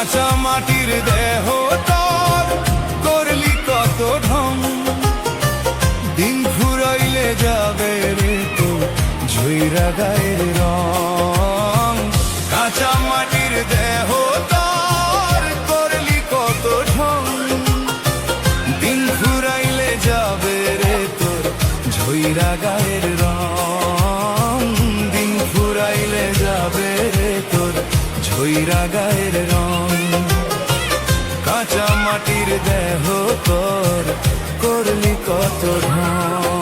কাঁচা মাটির দেহ তোর করলি কত ঢং, দিন ফুরাইলে যাবে রে তোর ঝইরা গায়ের রং। কাঁচা মাটির দেহ তোর করলি কত ঢং, দিন ফুরাইলে যাবে রে তোর ঝইরা গায়ের রং। দিন ফুরাইলে যাবে রে তোর ঝইরা গায়ের রং। কাঁচা মাটির দেহ তোর করলি কত ঢং।